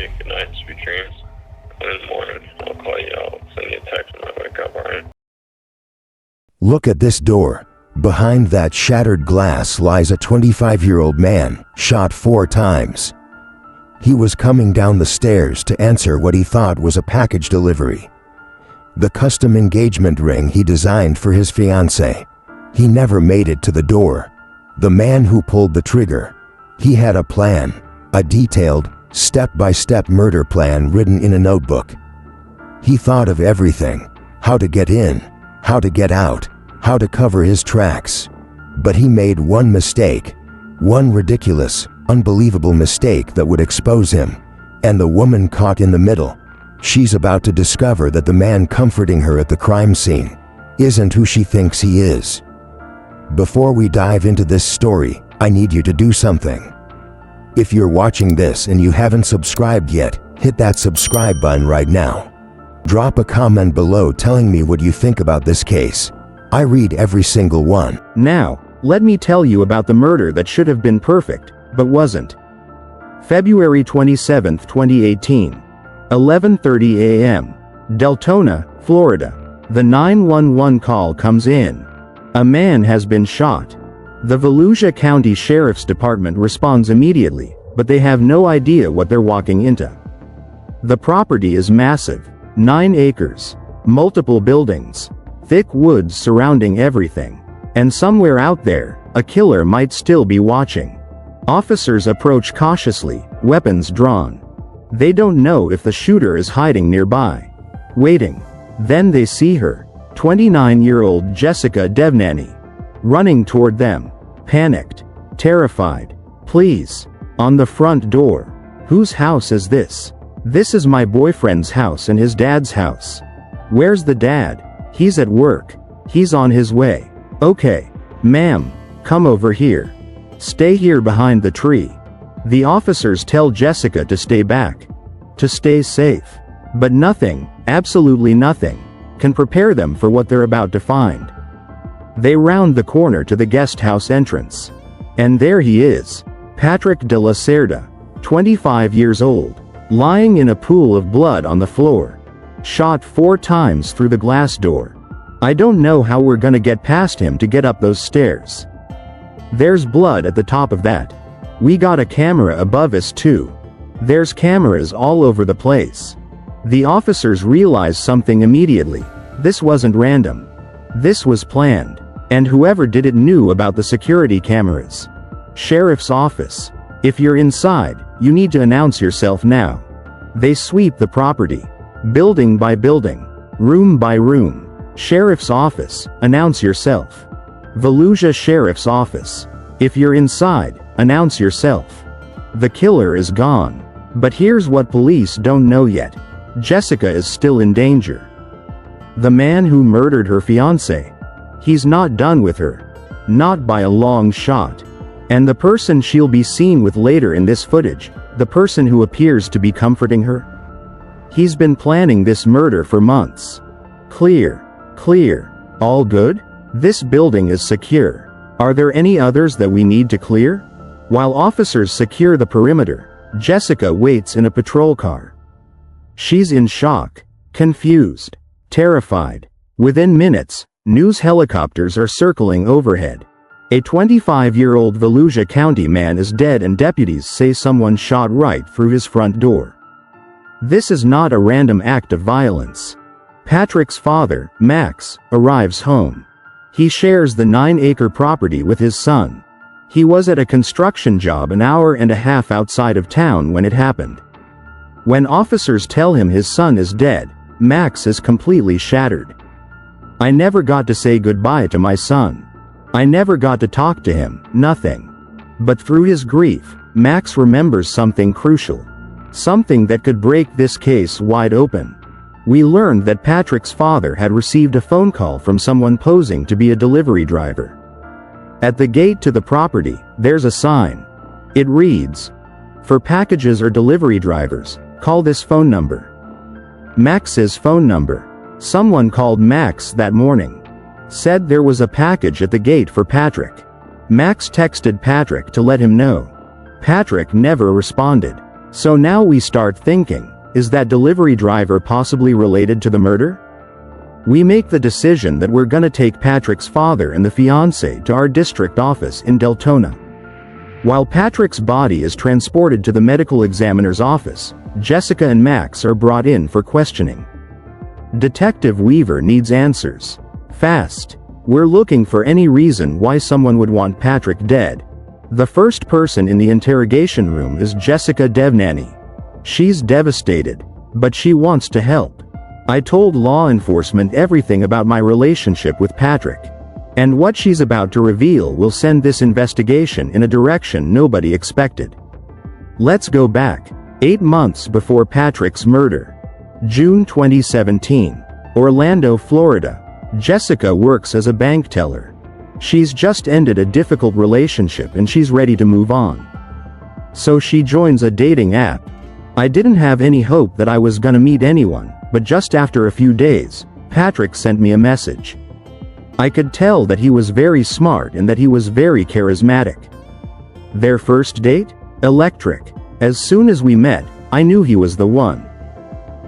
you. Good night, sweet dreams. In the morning, I'll call you. I'll send you a text when I wake up, alright? Look at this door. Behind that shattered glass lies a 25-year-old man, shot 4 times. He was coming down the stairs to answer what he thought was a package delivery. The custom engagement ring he designed for his fiancée. He never made it to the door. The man who pulled the trigger. He had a plan, a detailed, step-by-step murder plan written in a notebook. He thought of everything, how to get in, how to get out, how to cover his tracks. But he made one mistake, one ridiculous, unbelievable mistake that would expose him, and the woman caught in the middle. She's about to discover that the man comforting her at the crime scene isn't who she thinks he is. Before we dive into this story, I need you to do something. If you're watching this and you haven't subscribed yet, hit that subscribe button right now. Drop a comment below telling me what you think about this case. I read every single one. Now, let me tell you about the murder that should have been perfect, but wasn't. February 27, 2018. 11:30 a.m. Deltona, Florida. The 911 call comes in. A man has been shot. The Volusia County Sheriff's Department responds immediately, but they have no idea what they're walking into. The property is massive, 9 acres, multiple buildings, thick woods surrounding everything, and somewhere out there, a killer might still be watching. Officers approach cautiously, weapons drawn. They don't know if the shooter is hiding nearby. Waiting. Then they see her, 29-year-old Jessica Devnani, running toward them, panicked, terrified. Please. On the front door. Whose house is this? This is my boyfriend's house and his dad's house. Where's the dad? He's at work. He's on his way. Okay. Ma'am, come over here. Stay here behind the tree. The officers tell Jessica to stay back. To stay safe. But nothing, absolutely nothing, can prepare them for what they're about to find. They round the corner to the guest house entrance. And there he is, Patrick De La Cerda, 25 years old, lying in a pool of blood on the floor. Shot 4 times through the glass door. I don't know how we're gonna get past him to get up those stairs. There's blood at the top of that. We got a camera above us too. There's cameras all over the place. The officers realize something immediately. This wasn't random. This was planned. And whoever did it knew about the security cameras. Sheriff's office. If you're inside, you need to announce yourself now. They sweep the property. Building by building. Room by room. Sheriff's office, announce yourself. Volusia Sheriff's office. If you're inside, announce yourself. The killer is gone. But here's what police don't know yet. Jessica is still in danger. The man who murdered her fiancé. He's not done with her. Not by a long shot. And the person she'll be seen with later in this footage, the person who appears to be comforting her? He's been planning this murder for months. Clear. Clear. All good? This building is secure. Are there any others that we need to clear? While officers secure the perimeter, Jessica waits in a patrol car. She's in shock, confused, terrified. Within minutes, news helicopters are circling overhead. A 25-year-old Volusia County man is dead and deputies say someone shot right through his front door. This is not a random act of violence. Patrick's father, Max, arrives home. He shares the 9-acre property with his son. He was at a construction job an hour and a half outside of town when it happened. When officers tell him his son is dead, Max is completely shattered. I never got to say goodbye to my son. I never got to talk to him, nothing. But through his grief, Max remembers something crucial. Something that could break this case wide open. We learned that Patrick's father had received a phone call from someone posing to be a delivery driver. At the gate to the property, there's a sign. It reads, "For packages or delivery drivers, call this phone number." Max's phone number. Someone called Max that morning. Said there was a package at the gate for Patrick. Max texted Patrick to let him know. Patrick never responded. So now we start thinking, is that delivery driver possibly related to the murder? We make the decision that we're gonna take Patrick's father and the fiancé to our district office in Deltona. While Patrick's body is transported to the medical examiner's office, Jessica and Max are brought in for questioning. Detective Weaver needs answers. Fast. We're looking for any reason why someone would want Patrick dead. The first person in the interrogation room is Jessica Devnani. She's devastated, but she wants to help. I told law enforcement everything about my relationship with Patrick. And what she's about to reveal will send this investigation in a direction nobody expected. Let's go back, 8 months before Patrick's murder. June 2017. Orlando, Florida. Jessica works as a bank teller. She's just ended a difficult relationship and she's ready to move on. So she joins a dating app. I didn't have any hope that I was gonna meet anyone, but just after a few days, Patrick sent me a message. I could tell that he was very smart and that he was very charismatic. Their first date? Electric. As soon as we met, I knew he was the one.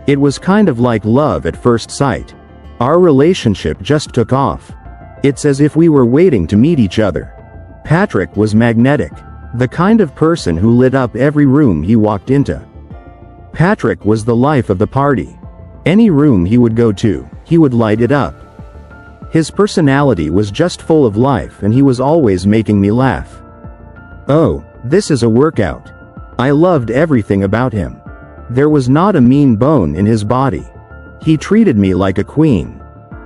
It was kind of like love at first sight. Our relationship just took off. It's as if we were waiting to meet each other. Patrick was magnetic, the kind of person who lit up every room he walked into. Patrick was the life of the party. Any room he would go to, he would light it up. His personality was just full of life and he was always making me laugh. Oh, this is a workout. I loved everything about him. There was not a mean bone in his body. He treated me like a queen.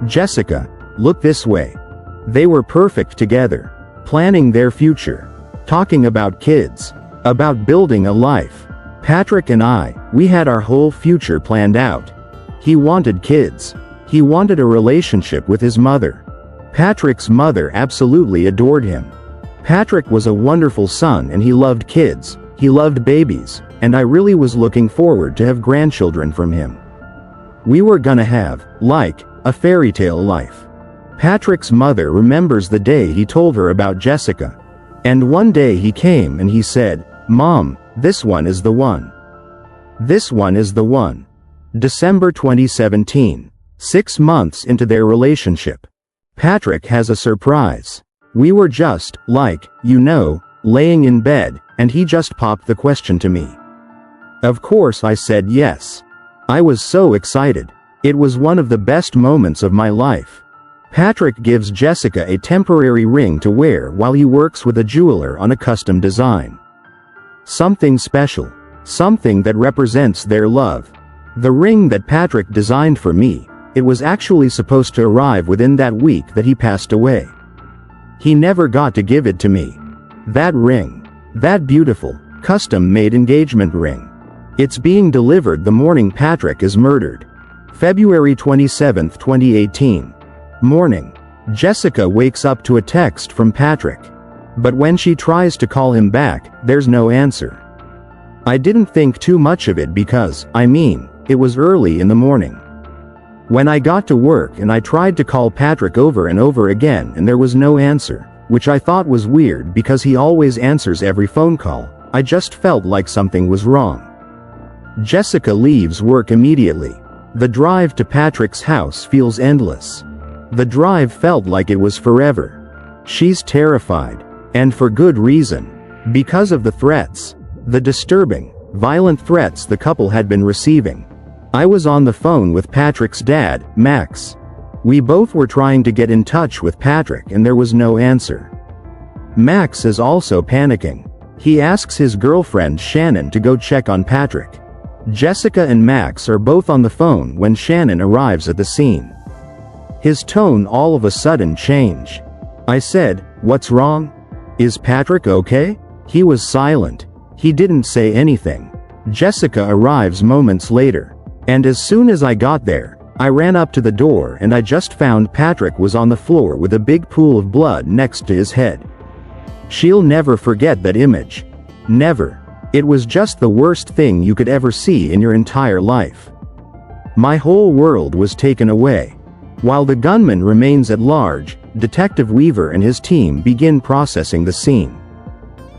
Jessica, look this way. They were perfect together, planning their future, talking about kids, about building a life. Patrick and we had our whole future planned out. He wanted kids. He wanted a relationship with his mother. Patrick's mother absolutely adored him. Patrick was a wonderful son and he loved kids, he loved babies, and I really was looking forward to have grandchildren from him. We were gonna have, like, a fairy tale life. Patrick's mother remembers the day he told her about Jessica. And one day he came and he said, "Mom, this one is the one. This one is the one." December 2017. 6 months into their relationship. Patrick has a surprise. We were just, like, laying in bed, and he just popped the question to me. Of course I said yes. I was so excited. It was one of the best moments of my life. Patrick gives Jessica a temporary ring to wear while he works with a jeweler on a custom design. Something special. Something that represents their love. The ring that Patrick designed for me, it was actually supposed to arrive within that week that he passed away. He never got to give it to me. That ring. That beautiful, custom-made engagement ring. It's being delivered the morning Patrick is murdered. February 27, 2018. Morning. Jessica wakes up to a text from Patrick. But when she tries to call him back, there's no answer. I didn't think too much of it because, it was early in the morning. When I got to work and I tried to call Patrick over and over again and there was no answer, which I thought was weird because he always answers every phone call, I just felt like something was wrong. Jessica leaves work immediately. The drive to Patrick's house feels endless. The drive felt like it was forever. She's terrified. And for good reason. Because of the threats. The disturbing, violent threats the couple had been receiving. I was on the phone with Patrick's dad, Max. We both were trying to get in touch with Patrick and there was no answer. Max is also panicking. He asks his girlfriend Shannon to go check on Patrick. Jessica and Max are both on the phone when Shannon arrives at the scene. His tone all of a sudden changed. I said, "What's wrong? Is Patrick okay?" He was silent. He didn't say anything. Jessica arrives moments later. And as soon as I got there, I ran up to the door and I just found Patrick was on the floor with a big pool of blood next to his head. She'll never forget that image. Never. It was just the worst thing you could ever see in your entire life. My whole world was taken away. While the gunman remains at large, Detective Weaver and his team begin processing the scene.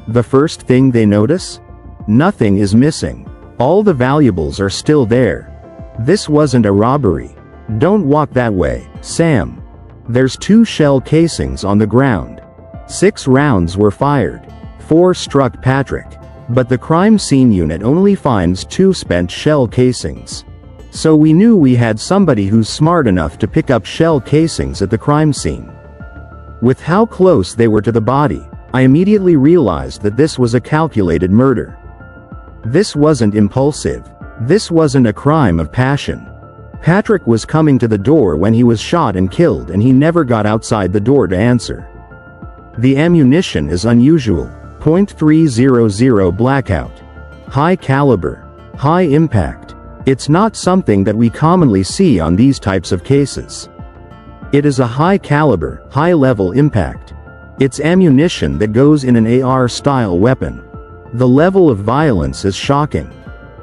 The first thing they notice? Nothing is missing. All the valuables are still there. This wasn't a robbery. Don't walk that way, Sam. There's 2 shell casings on the ground. 6 rounds were fired. 4 struck Patrick. But the crime scene unit only finds 2 spent shell casings. So we knew we had somebody who's smart enough to pick up shell casings at the crime scene. With how close they were to the body, I immediately realized that this was a calculated murder. This wasn't impulsive. This wasn't a crime of passion. Patrick was coming to the door when he was shot and killed, and he never got outside the door to answer. The ammunition is unusual. .300 blackout. High caliber. High impact. It's not something that we commonly see on these types of cases. It is a high caliber, high level impact. It's ammunition that goes in an AR style weapon. The level of violence is shocking.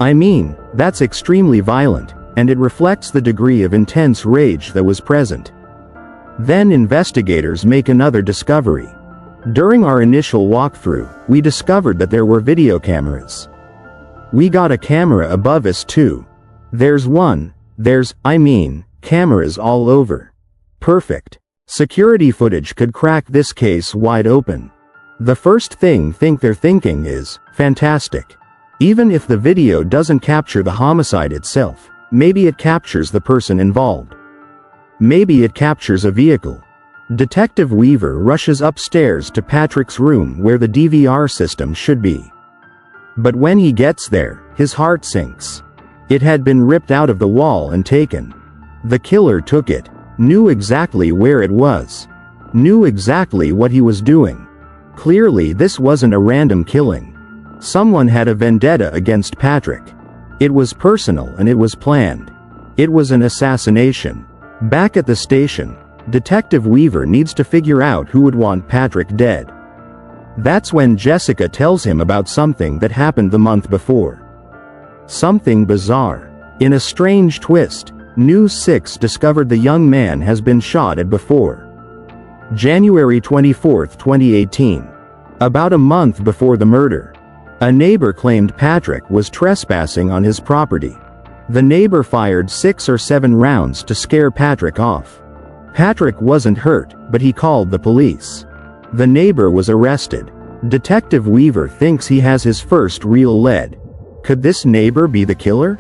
I mean, that's extremely violent, and it reflects the degree of intense rage that was present. Then investigators make another discovery. During our initial walkthrough, we discovered that there were video cameras. We got a camera above us too. There's cameras all over. Perfect. Security footage could crack this case wide open. The first thing they're thinking is, fantastic. Even if the video doesn't capture the homicide itself, maybe it captures the person involved. Maybe it captures a vehicle. Detective Weaver rushes upstairs to Patrick's room where the DVR system should be. But when he gets there, his heart sinks. It had been ripped out of the wall and taken. The killer took it, knew exactly where it was, knew exactly what he was doing. Clearly this wasn't a random killing. Someone had a vendetta against Patrick. It was personal and it was planned. It was an assassination. Back at the station, Detective Weaver needs to figure out who would want Patrick dead. That's when Jessica tells him about something that happened the month before. Something bizarre. In a strange twist, News 6 discovered the young man has been shot at before. January 24, 2018. About a month before the murder, a neighbor claimed Patrick was trespassing on his property. The neighbor fired 6 or 7 rounds to scare Patrick off. Patrick wasn't hurt, but he called the police. The neighbor was arrested. Detective Weaver thinks he has his first real lead. Could this neighbor be the killer?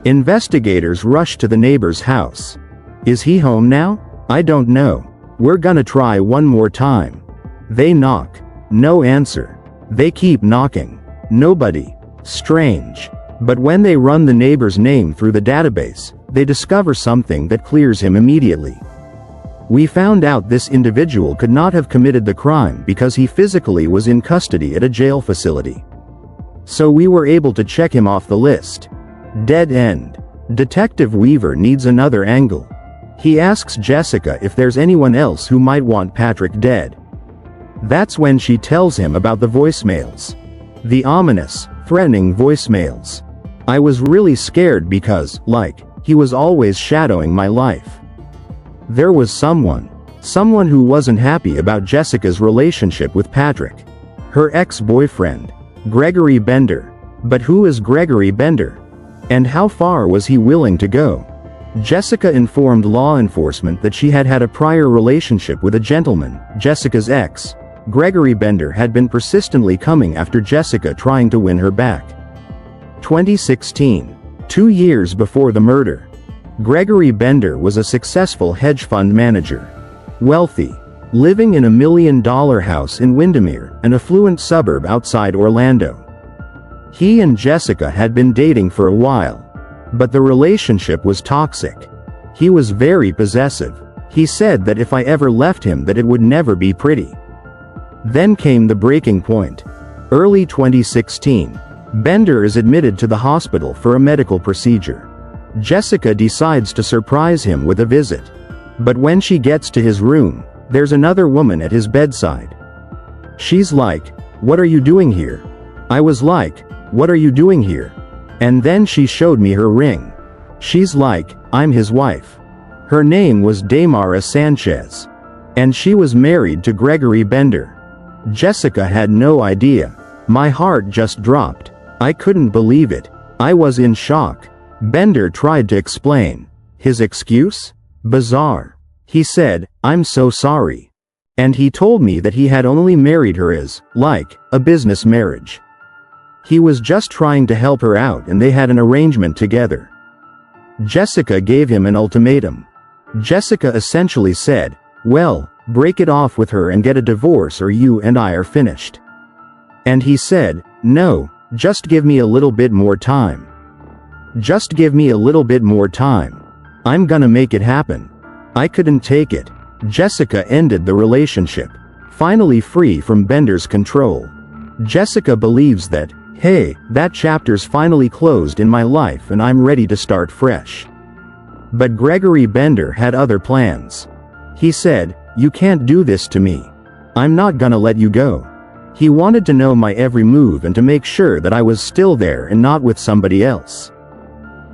Investigators rush to the neighbor's house. Is he home now? I don't know. We're gonna try one more time. They knock. No answer. They keep knocking. Nobody. Strange. But when they run the neighbor's name through the database, they discover something that clears him immediately. We found out this individual could not have committed the crime because he physically was in custody at a jail facility. So we were able to check him off the list. Dead end. Detective Weaver needs another angle. He asks Jessica if there's anyone else who might want Patrick dead. That's when she tells him about the voicemails. The ominous, threatening voicemails. I was really scared because, he was always shadowing my life. There was someone who wasn't happy about Jessica's relationship with Patrick. Her ex-boyfriend, Gregory Bender. But who is Gregory Bender? And how far was he willing to go? Jessica informed law enforcement that she had had a prior relationship with a gentleman, Jessica's ex. Gregory Bender had been persistently coming after Jessica, trying to win her back. 2016. 2 years before the murder. Gregory Bender was a successful hedge fund manager. Wealthy. Living in $1 million house in Windermere, an affluent suburb outside Orlando. He and Jessica had been dating for a while. But the relationship was toxic. He was very possessive. He said that if I ever left him that it would never be pretty. Then came the breaking point. Early 2016. Bender is admitted to the hospital for a medical procedure. Jessica decides to surprise him with a visit. But when she gets to his room, there's another woman at his bedside. She's like, "What are you doing here?" I was like, "What are you doing here?" And then she showed me her ring. She's like, "I'm his wife." Her name was Damara Sanchez. And she was married to Gregory Bender. Jessica had no idea. My heart just dropped. I couldn't believe it. I was in shock. Bender tried to explain. His excuse? Bizarre. He said, "I'm so sorry." And he told me that he had only married her as, like, a business marriage. He was just trying to help her out and they had an arrangement together. Jessica gave him an ultimatum. Jessica essentially said, "Well, break it off with her and get a divorce or you and I are finished." And he said, "No, just give me a little bit more time. Just give me a little bit more time. I'm gonna make it happen." I couldn't take it. Jessica ended the relationship, finally free from Bender's control. Jessica believes that, hey, that chapter's finally closed in my life and I'm ready to start fresh. But Gregory Bender had other plans. He said, "You can't do this to me. I'm not gonna let you go." He wanted to know my every move and to make sure that I was still there and not with somebody else.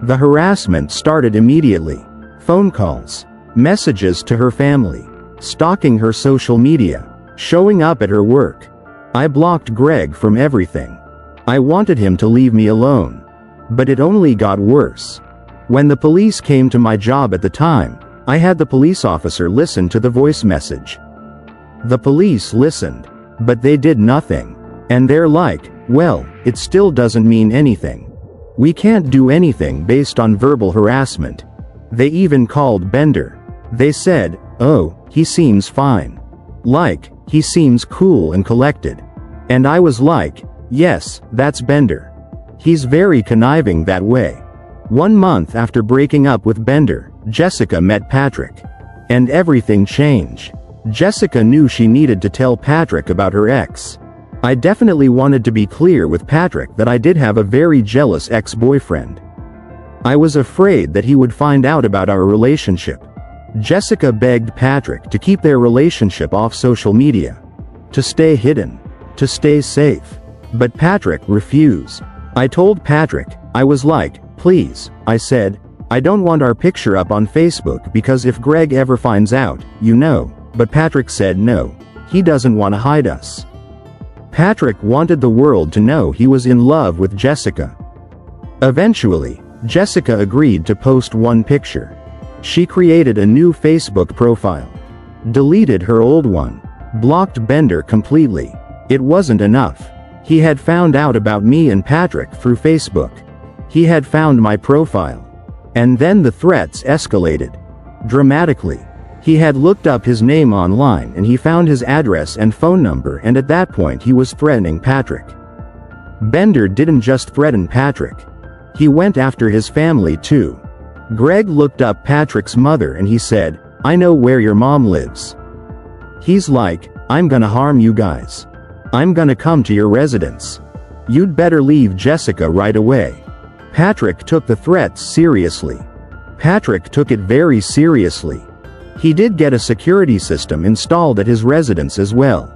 The harassment started immediately. Phone calls, messages to her family, stalking her social media, showing up at her work. I blocked Greg from everything. I wanted him to leave me alone. But it only got worse. When the police came to my job at the time, I had the police officer listen to the voice message. The police listened, but they did nothing. And they're like, "Well, it still doesn't mean anything. We can't do anything based on verbal harassment." They even called Bender. They said, "Oh, he seems fine. Like, he seems cool and collected." And I was like, yes, that's Bender. He's very conniving that way. 1 month after breaking up with Bender, Jessica met Patrick. And everything changed. Jessica knew she needed to tell Patrick about her ex. I definitely wanted to be clear with Patrick that I did have a very jealous ex-boyfriend. I was afraid that he would find out about our relationship. Jessica begged Patrick to keep their relationship off social media. To stay hidden. To stay safe. But Patrick refused. I told Patrick, I was like, "Please," I said, "I don't want our picture up on Facebook because if Greg ever finds out, you know." But Patrick said no. He doesn't want to hide us. Patrick wanted the world to know he was in love with Jessica. Eventually, Jessica agreed to post one picture. She created a new Facebook profile. Deleted her old one. Blocked Bender completely. It wasn't enough. He had found out about me and Patrick through Facebook. He had found my profile. And then the threats escalated. Dramatically. He had looked up his name online and he found his address and phone number, and at that point he was threatening Patrick. Bender didn't just threaten Patrick. He went after his family too. Greg looked up Patrick's mother and he said, "I know where your mom lives." He's like, "I'm gonna harm you guys. I'm gonna come to your residence. You'd better leave Jessica right away." Patrick took the threats seriously. Patrick took it very seriously. He did get a security system installed at his residence as well.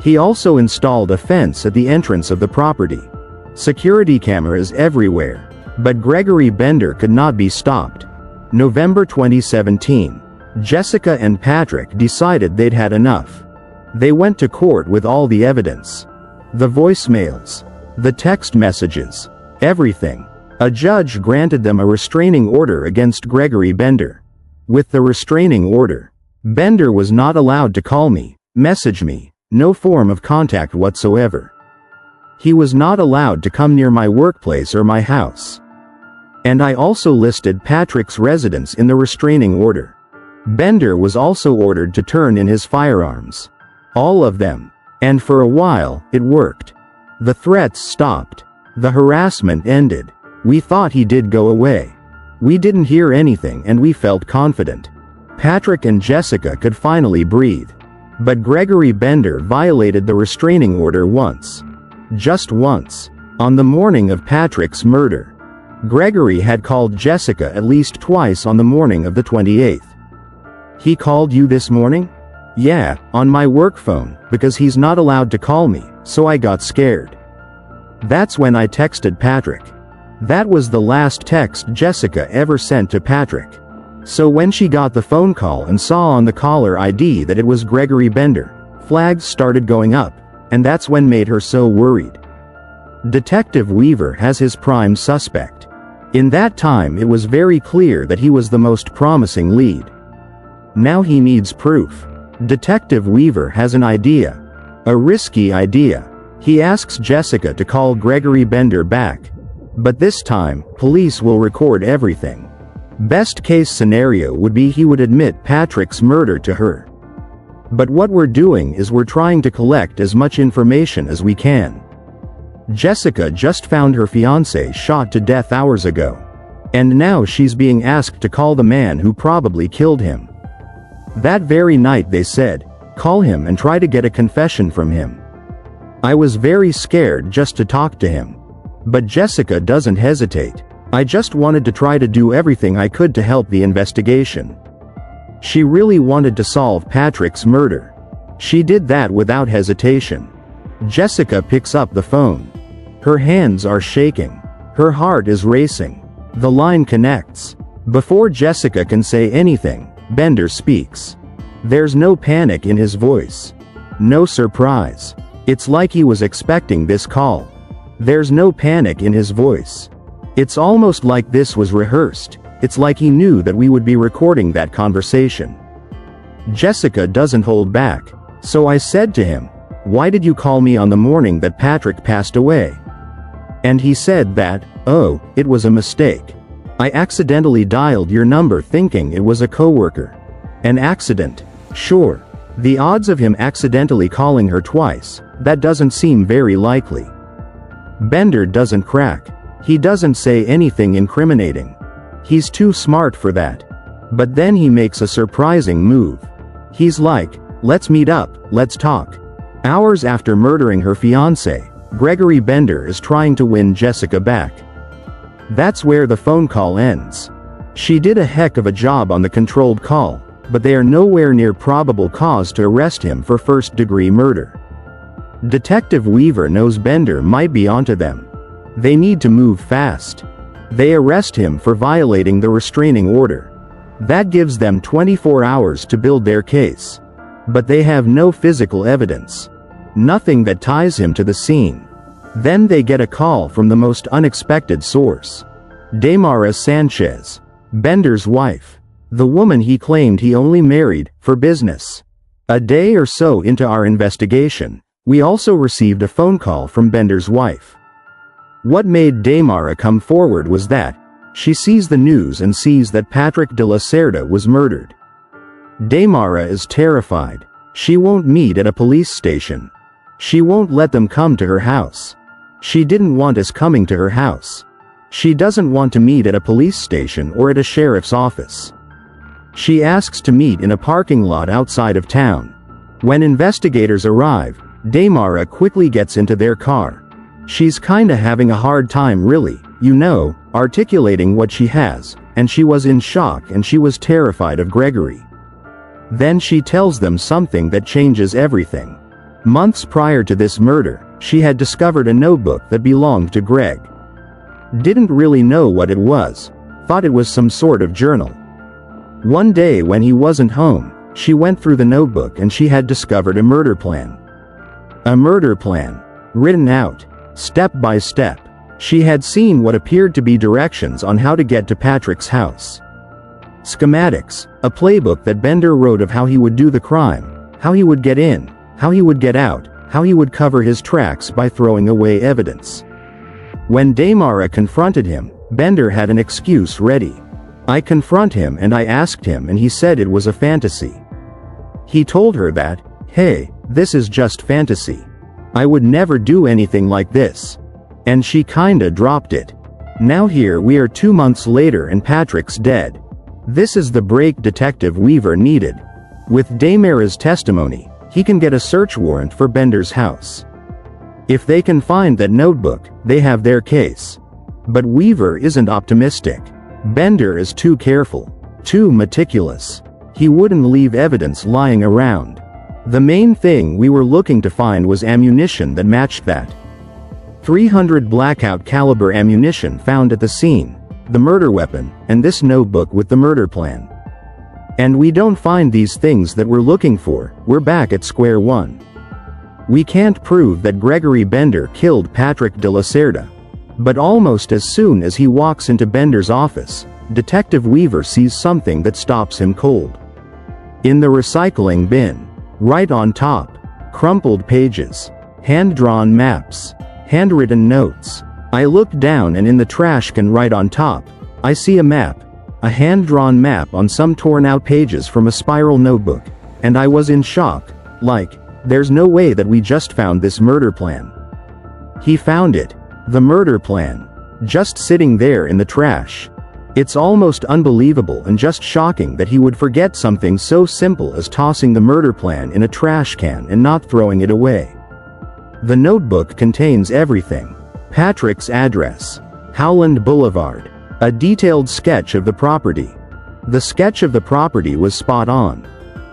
He also installed a fence at the entrance of the property. Security cameras everywhere. But Gregory Bender could not be stopped. November 2017. Jessica and Patrick decided they'd had enough. They went to court with all the evidence. The voicemails. The text messages. Everything. A judge granted them a restraining order against Gregory Bender. With the restraining order, Bender was not allowed to call me, message me, no form of contact whatsoever. He was not allowed to come near my workplace or my house. And I also listed Patrick's residence in the restraining order. Bender was also ordered to turn in his firearms. All of them. And for a while, it worked. The threats stopped. The harassment ended. We thought he did go away. We didn't hear anything and we felt confident. Patrick and Jessica could finally breathe. But Gregory Bender violated the restraining order once. Just once. On the morning of Patrick's murder. Gregory had called Jessica at least twice on the morning of the 28th. "He called you this morning?" "Yeah, on my work phone, because he's not allowed to call me, so I got scared." That's when I texted Patrick. That was the last text Jessica ever sent to Patrick. So when she got the phone call and saw on the caller ID that it was Gregory Bender, flags started going up, and that's when made her so worried. Detective Weaver has his prime suspect. In that time it was very clear that he was the most promising lead. Now he needs proof. Detective Weaver has an idea. A risky idea. He asks Jessica to call Gregory Bender back. But this time, police will record everything. Best case scenario would be he would admit Patrick's murder to her. But what we're doing is we're trying to collect as much information as we can. Jessica just found her fiancé shot to death hours ago. And now she's being asked to call the man who probably killed him. That very night they said, call him and try to get a confession from him. I was very scared just to talk to him. But Jessica doesn't hesitate. I just wanted to try to do everything I could to help the investigation. She really wanted to solve Patrick's murder. She did that without hesitation. Jessica picks up the phone. Her hands are shaking. Her heart is racing. The line connects. Before Jessica can say anything, Bender speaks. There's no panic in his voice. No surprise. It's like he was expecting this call. There's no panic in his voice. It's almost like this was rehearsed. It's like he knew that we would be recording that conversation. Jessica doesn't hold back. So I said to him, why did you call me on the morning that Patrick passed away? And he said that, oh, it was a mistake. I accidentally dialed your number thinking it was a coworker. An accident. Sure. The odds of him accidentally calling her twice, that doesn't seem very likely. Bender doesn't crack. He doesn't say anything incriminating. He's too smart for that. But then he makes a surprising move. He's like, let's meet up, let's talk. Hours after murdering her fiancé, Gregory Bender is trying to win Jessica back. That's where the phone call ends. She did a heck of a job on the controlled call, but they are nowhere near probable cause to arrest him for first-degree murder. Detective Weaver knows Bender might be onto them. They need to move fast. They arrest him for violating the restraining order. That gives them 24 hours to build their case. But they have no physical evidence. Nothing that ties him to the scene. Then they get a call from the most unexpected source. Damara Sanchez, Bender's wife. The woman he claimed he only married for business. A day or so into our investigation, we also received a phone call from Bender's wife. What made Damara come forward was that she sees the news and sees that Patrick De La Cerda was murdered. Damara is terrified. She won't meet at a police station. She won't let them come to her house. She didn't want us coming to her house. She doesn't want to meet at a police station or at a sheriff's office. She asks to meet in a parking lot outside of town. When investigators arrive, Damara quickly gets into their car. She's kinda having a hard time really, articulating what she has, and she was in shock and she was terrified of Gregory. Then she tells them something that changes everything. Months prior to this murder, she had discovered a notebook that belonged to Greg. Didn't really know what it was, thought it was some sort of journal. One day when he wasn't home, she went through the notebook and she had discovered a murder plan. A murder plan, written out, step by step. She had seen what appeared to be directions on how to get to Patrick's house. Schematics, a playbook that Bender wrote of how he would do the crime, how he would get in, how he would get out, how he would cover his tracks by throwing away evidence. When Damara confronted him, Bender had an excuse ready. I confront him and I asked him and he said it was a fantasy. He told her that, hey, this is just fantasy. I would never do anything like this. And she kinda dropped it. Now here we are 2 months later and Patrick's dead. This is the break Detective Weaver needed. With Damara's testimony, he can get a search warrant for Bender's house. If they can find that notebook, they have their case. But Weaver isn't optimistic. Bender is too careful, too meticulous. He wouldn't leave evidence lying around. The main thing we were looking to find was ammunition that matched that. 300 blackout caliber ammunition found at the scene, the murder weapon, and this notebook with the murder plan. And we don't find these things that we're looking for, we're back at square one. We can't prove that Gregory Bender killed Patrick De La Cerda. But almost as soon as he walks into Bender's office, Detective Weaver sees something that stops him cold. In the recycling bin, right on top, crumpled pages, hand-drawn maps, handwritten notes. I look down, and in the trash can right on top, I see a map, a hand-drawn map on some torn-out pages from a spiral notebook, and I was in shock, like, there's no way that we just found this murder plan. He found it, the murder plan, just sitting there in the trash. It's almost unbelievable and just shocking that he would forget something so simple as tossing the murder plan in a trash can and not throwing it away. The notebook contains everything: Patrick's address, Howland Boulevard, a detailed sketch of the property. The sketch of the property was spot on.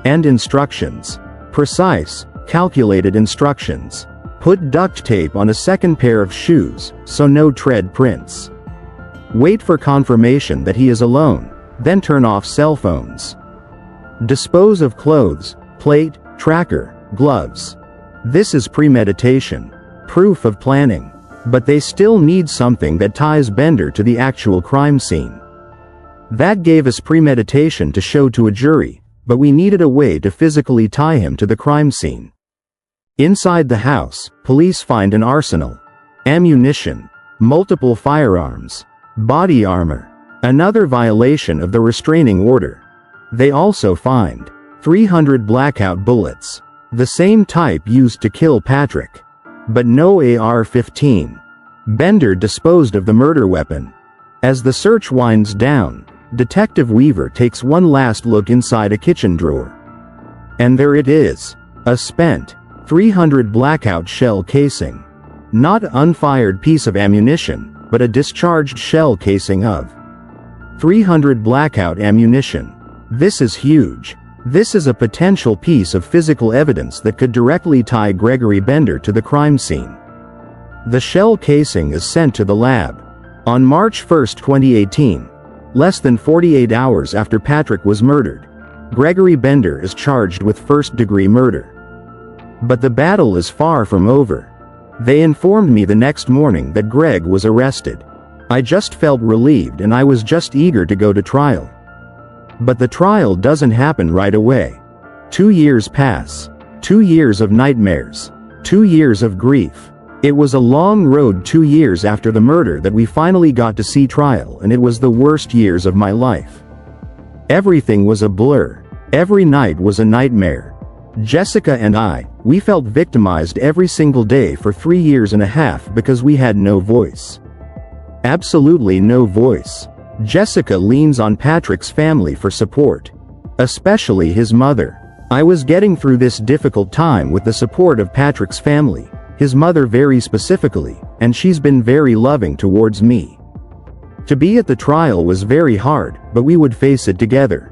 And instructions. Precise, calculated instructions. Put duct tape on a second pair of shoes, so no tread prints. Wait for confirmation that he is alone, then turn off cell phones. Dispose of clothes, plate, tracker, gloves. This is premeditation. Proof of planning. But they still need something that ties Bender to the actual crime scene. That gave us premeditation to show to a jury, but we needed a way to physically tie him to the crime scene. Inside the house, police find an arsenal, ammunition, multiple firearms, body armor, another violation of the restraining order. They also find 300 blackout bullets, the same type used to kill Patrick. But no AR-15. Bender disposed of the murder weapon. As the search winds down, Detective Weaver takes one last look inside a kitchen drawer. And there it is, a spent, 300 blackout shell casing. Not an unfired piece of ammunition, but a discharged shell casing of 300 blackout ammunition. This is huge. This is a potential piece of physical evidence that could directly tie Gregory Bender to the crime scene. The shell casing is sent to the lab. On March 1, 2018, less than 48 hours after Patrick was murdered, Gregory Bender is charged with first-degree murder. But the battle is far from over. They informed me the next morning that Greg was arrested. I just felt relieved, and I was just eager to go to trial. But the trial doesn't happen right away. 2 years pass. 2 years of nightmares. 2 years of grief. It was a long road. 2 years after the murder that we finally got to see trial, and it was the worst years of my life. Everything was a blur. Every night was a nightmare. Jessica and I, we felt victimized every single day for 3 years and a half because we had no voice. Absolutely no voice. Jessica leans on Patrick's family for support. Especially his mother. I was getting through this difficult time with the support of Patrick's family, his mother very specifically, and she's been very loving towards me. To be at the trial was very hard, but we would face it together.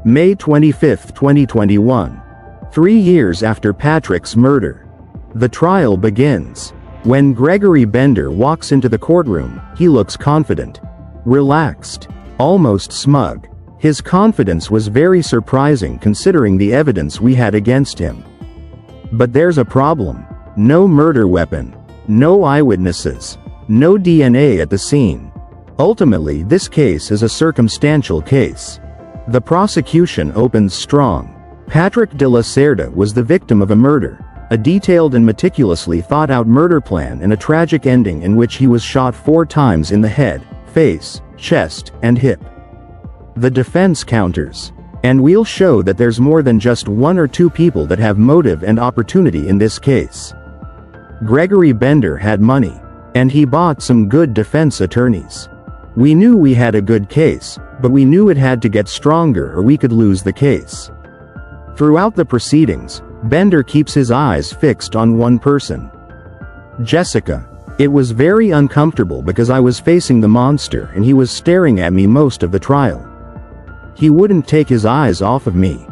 May 25, 2021. 3 years after Patrick's murder. The trial begins. When Gregory Bender walks into the courtroom, he looks confident, relaxed, almost smug. His confidence was very surprising considering the evidence we had against him. But there's a problem. No murder weapon. No eyewitnesses. No DNA at the scene. Ultimately, this case is a circumstantial case. The prosecution opens strong. Patrick De La Cerda was the victim of a murder, a detailed and meticulously thought-out murder plan, and a tragic ending in which he was shot 4 times in the head, face, chest, and hip. The defense counters. And we'll show that there's more than just 1 or 2 people that have motive and opportunity in this case. Gregory Bender had money. And he bought some good defense attorneys. We knew we had a good case, but we knew it had to get stronger or we could lose the case. Throughout the proceedings, Bender keeps his eyes fixed on one person. Jessica. It was very uncomfortable because I was facing the monster and he was staring at me most of the trial. He wouldn't take his eyes off of me.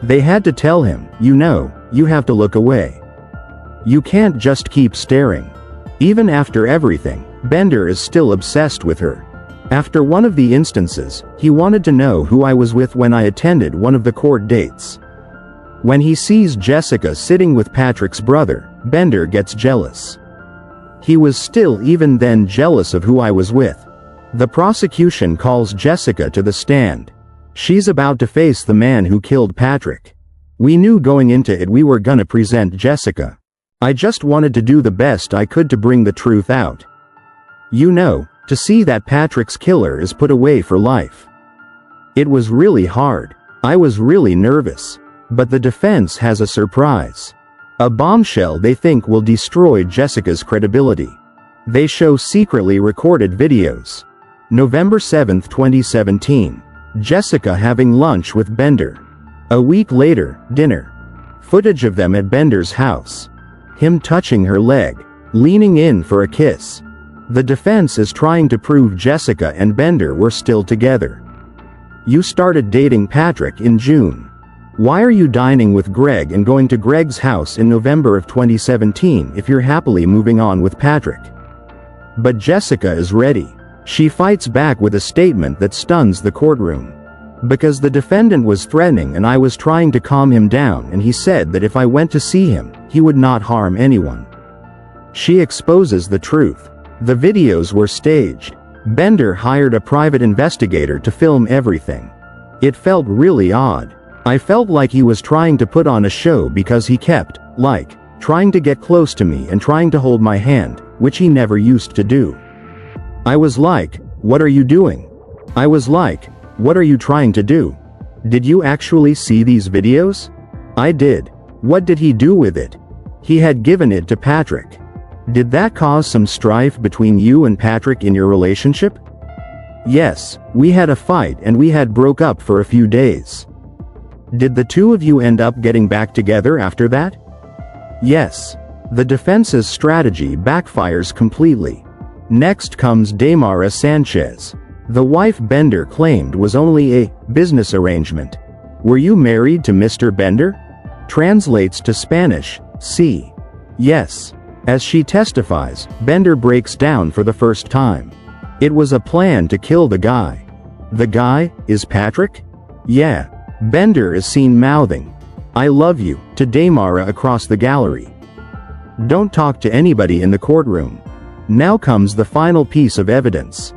They had to tell him, you have to look away. You can't just keep staring. Even after everything, Bender is still obsessed with her. After one of the instances, he wanted to know who I was with when I attended one of the court dates. When he sees Jessica sitting with Patrick's brother, Bender gets jealous. He was still even then jealous of who I was with. The prosecution calls Jessica to the stand. She's about to face the man who killed Patrick. We knew going into it we were gonna present Jessica. I just wanted to do the best I could to bring the truth out. You know, to see that Patrick's killer is put away for life. It was really hard. I was really nervous. But the defense has a surprise. A bombshell they think will destroy Jessica's credibility. They show secretly recorded videos. November 7, 2017. Jessica having lunch with Bender. A week later, dinner. Footage of them at Bender's house. Him touching her leg, leaning in for a kiss. The defense is trying to prove Jessica and Bender were still together. You started dating Patrick in June. Why are you dining with Greg and going to Greg's house in November of 2017 if you're happily moving on with Patrick? But Jessica is ready. She fights back with a statement that stuns the courtroom. Because the defendant was threatening and I was trying to calm him down, and he said that if I went to see him, he would not harm anyone. She exposes the truth. The videos were staged. Bender hired a private investigator to film everything. It felt really odd. I felt like he was trying to put on a show because he kept, trying to get close to me and trying to hold my hand, which he never used to do. I was like, what are you doing? I was like, what are you trying to do? Did you actually see these videos? I did. What did he do with it? He had given it to Patrick. Did that cause some strife between you and Patrick in your relationship? Yes, we had a fight and we had broke up for a few days. Did the two of you end up getting back together after that? Yes. The defense's strategy backfires completely. Next comes Damara Sanchez. The wife Bender claimed was only a business arrangement. Were you married to Mr. Bender? Translates to Spanish, sí. Yes. As she testifies, Bender breaks down for the first time. It was a plan to kill the guy. The guy is Patrick? Yeah. Bender is seen mouthing, "I love you," to Damara across the gallery. Don't talk to anybody in the courtroom. Now comes the final piece of evidence.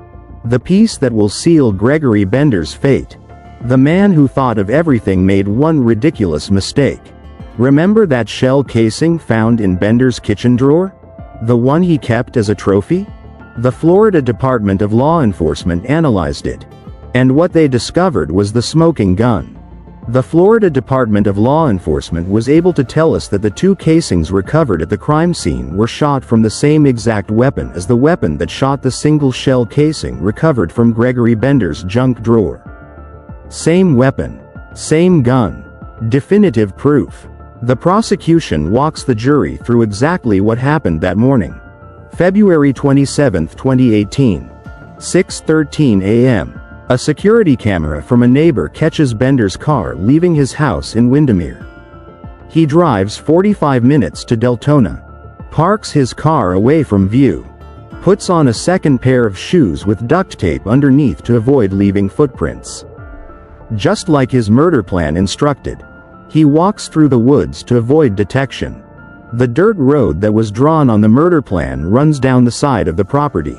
The piece that will seal Gregory Bender's fate. The man who thought of everything made one ridiculous mistake. Remember that shell casing found in Bender's kitchen drawer? The one he kept as a trophy? The Florida Department of Law Enforcement analyzed it. And what they discovered was the smoking gun. The Florida Department of Law Enforcement was able to tell us that the two casings recovered at the crime scene were shot from the same exact weapon as the weapon that shot the single shell casing recovered from Gregory Bender's junk drawer. Same weapon. Same gun. Definitive proof. The prosecution walks the jury through exactly what happened that morning. February 27, 2018. 6:13 a.m. A security camera from a neighbor catches Bender's car leaving his house in Windermere. He drives 45 minutes to Deltona, parks his car away from view, puts on a second pair of shoes with duct tape underneath to avoid leaving footprints. Just like his murder plan instructed, he walks through the woods to avoid detection. The dirt road that was drawn on the murder plan runs down the side of the property.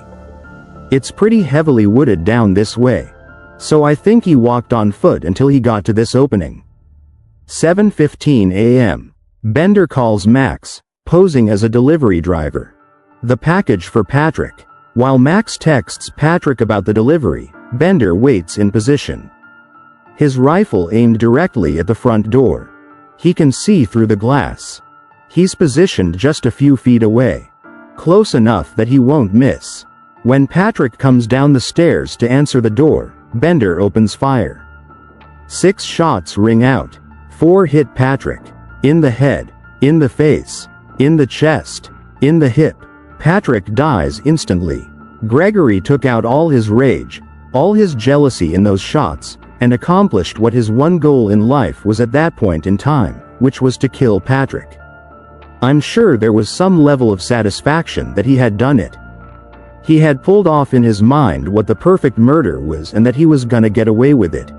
It's pretty heavily wooded down this way. So I think he walked on foot until he got to this opening. 7:15 a.m. Bender calls Max, posing as a delivery driver. The package for Patrick. While Max texts Patrick about the delivery, Bender waits in position. His rifle aimed directly at the front door. He can see through the glass. He's positioned just a few feet away. Close enough that he won't miss. When Patrick comes down the stairs to answer the door, Bender opens fire. 6 shots ring out. 4 hit Patrick. In the head, in the face, in the chest, in the hip. Patrick dies instantly. Gregory took out all his rage, all his jealousy in those shots, and accomplished what his one goal in life was at that point in time, which was to kill Patrick. I'm sure there was some level of satisfaction that he had done it. He had pulled off in his mind what the perfect murder was and that he was gonna get away with it.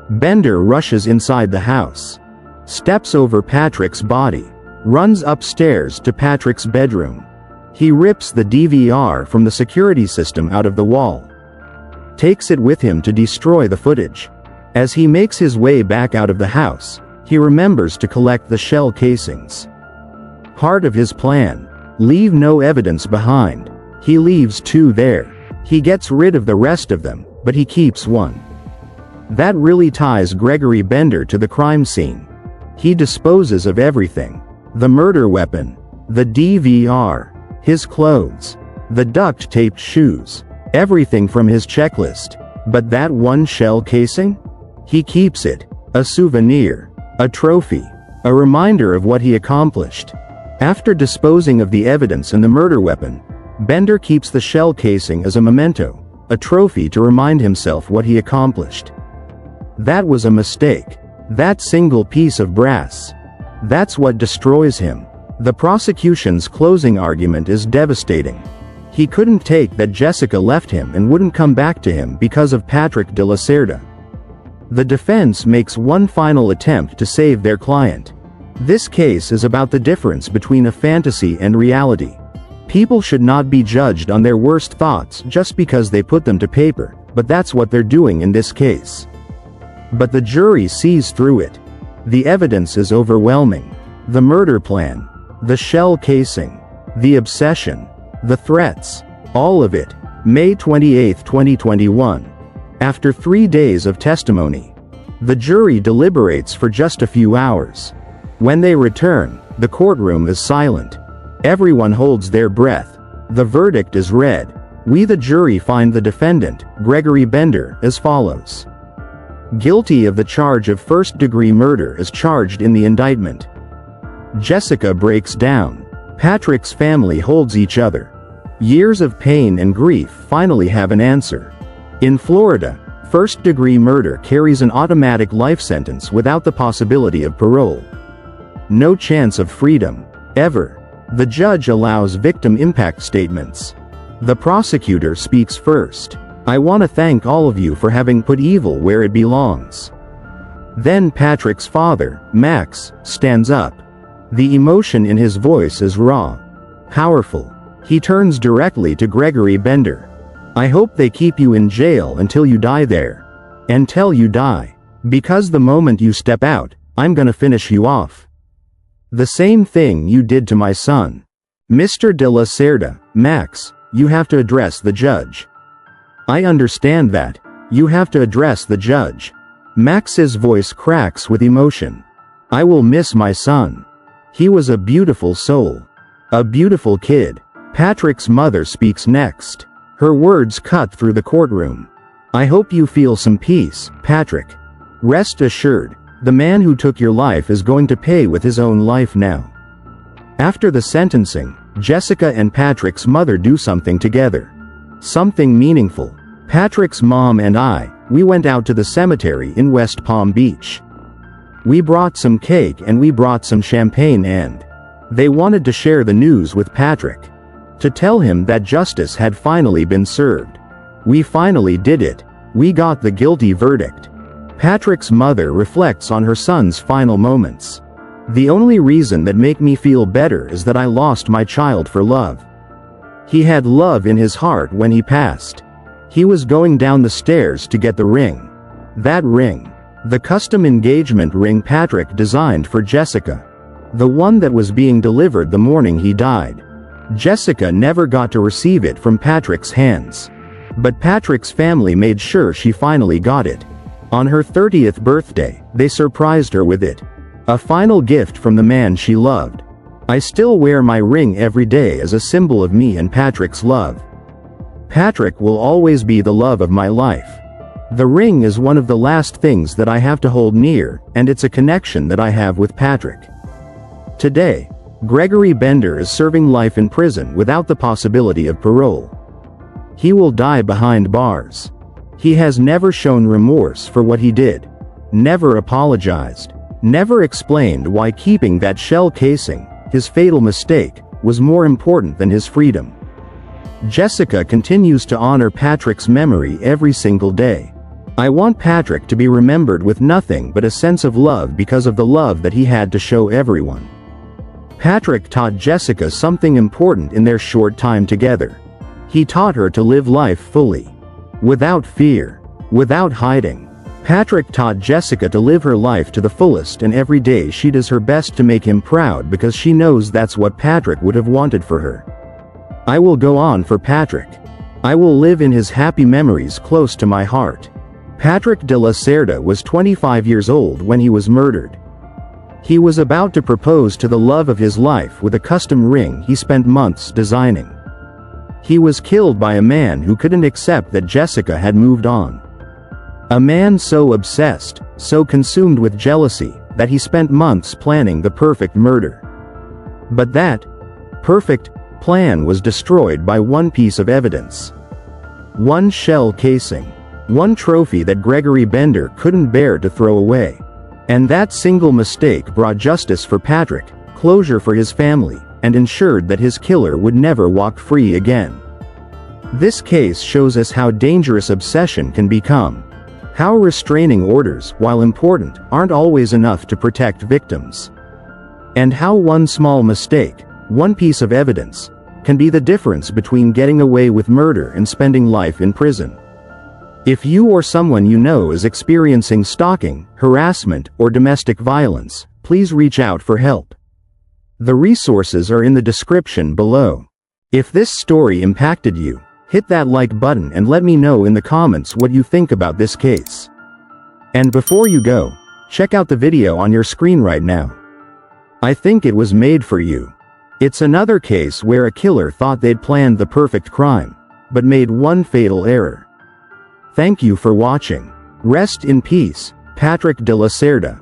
Bender rushes inside the house. steps over Patrick's body, runs upstairs to Patrick's bedroom. He rips the DVR from the security system out of the wall, takes it with him to destroy the footage. As he makes his way back out of the house, he remembers to collect the shell casings. Part of his plan: leave no evidence behind. He leaves 2 there. He gets rid of the rest of them, but he keeps 1. That really ties Gregory Bender to the crime scene. He disposes of everything: the murder weapon, the DVR, his clothes, the duct-taped shoes, everything from his checklist. But that 1 shell casing? He keeps it, a souvenir, a trophy, a reminder of what he accomplished. After disposing of the evidence and the murder weapon, Bender keeps the shell casing as a memento, a trophy to remind himself what he accomplished. That was a mistake. That single piece of brass. That's what destroys him. The prosecution's closing argument is devastating. He couldn't take that Jessica left him and wouldn't come back to him because of Patrick De La Cerda. The defense makes one final attempt to save their client. This case is about the difference between a fantasy and reality. People should not be judged on their worst thoughts just because they put them to paper, but that's what they're doing in this case. But the jury sees through it. The evidence is overwhelming. The murder plan, the shell casing, the obsession, the threats, all of it. May 28, 2021. After 3 days of testimony, the jury deliberates for just a few hours. When they return, the courtroom is silent. Everyone holds their breath. The verdict is read. We, the jury, find the defendant, Gregory Bender, as follows: guilty of the charge of first-degree murder as charged in the indictment. Jessica breaks down. Patrick's family holds each other. Years of pain and grief finally have an answer. In Florida, first-degree murder carries an automatic life sentence without the possibility of parole. No chance of freedom, ever. The judge allows victim impact statements. The prosecutor speaks first. I want to thank all of you for having put evil where it belongs. Then Patrick's father, Max, stands up. The emotion in his voice is raw, powerful. He turns directly to Gregory Bender. I hope they keep you in jail until you die there. Until you die. Because the moment you step out, I'm gonna finish you off. The same thing you did to my son. Mr. De La Cerda, Max, you have to address the judge. I understand that. You have to address the judge. Max's voice cracks with emotion. I will miss my son. He was a beautiful soul. A beautiful kid. Patrick's mother speaks next. Her words cut through the courtroom. I hope you feel some peace, Patrick. Rest assured, the man who took your life is going to pay with his own life now. After the sentencing, Jessica and Patrick's mother do something together. Something meaningful. Patrick's mom and we went out to the cemetery in West Palm Beach. We brought some cake and we brought some champagne and they wanted to share the news with Patrick. To tell him that justice had finally been served. We finally did it. We got the guilty verdict. Patrick's mother reflects on her son's final moments. The only reason that make me feel better is that I lost my child for love. He had love in his heart when he passed. He was going down the stairs to get the ring. That ring. The custom engagement ring Patrick designed for Jessica. The one that was being delivered the morning he died. Jessica never got to receive it from Patrick's hands. But Patrick's family made sure she finally got it. On her 30th birthday, they surprised her with it. A final gift from the man she loved. I still wear my ring every day as a symbol of me and Patrick's love. Patrick will always be the love of my life. The ring is one of the last things that I have to hold near, and it's a connection that I have with Patrick. Today, Gregory Bender is serving life in prison without the possibility of parole. He will die behind bars. He has never shown remorse for what he did. Never apologized. Never explained why keeping that shell casing, his fatal mistake, was more important than his freedom. Jessica continues to honor Patrick's memory every single day. I want Patrick to be remembered with nothing but a sense of love because of the love that he had to show everyone. Patrick taught Jessica something important in their short time together. He taught her to live life fully. Without fear. Without hiding. Patrick taught Jessica to live her life to the fullest, and every day she does her best to make him proud because she knows that's what Patrick would have wanted for her. I will go on for Patrick. I will live in his happy memories close to my heart. Patrick De La Cerda was 25 years old when he was murdered. He was about to propose to the love of his life with a custom ring he spent months designing. He was killed by a man who couldn't accept that Jessica had moved on. A man so obsessed, so consumed with jealousy, that he spent months planning the perfect murder. But that perfect plan was destroyed by one piece of evidence. One shell casing. One trophy that Gregory Bender couldn't bear to throw away. And that single mistake brought justice for Patrick, closure for his family, and ensured that his killer would never walk free again. This case shows us how dangerous obsession can become. How restraining orders, while important, aren't always enough to protect victims. And how one small mistake, one piece of evidence, can be the difference between getting away with murder and spending life in prison. If you or someone you know is experiencing stalking, harassment, or domestic violence, please reach out for help. The resources are in the description below. If this story impacted you, hit that like button and let me know in the comments what you think about this case. And before you go, check out the video on your screen right now. I think it was made for you. It's another case where a killer thought they'd planned the perfect crime, but made one fatal error. Thank you for watching. Rest in peace, Patrick De La Cerda.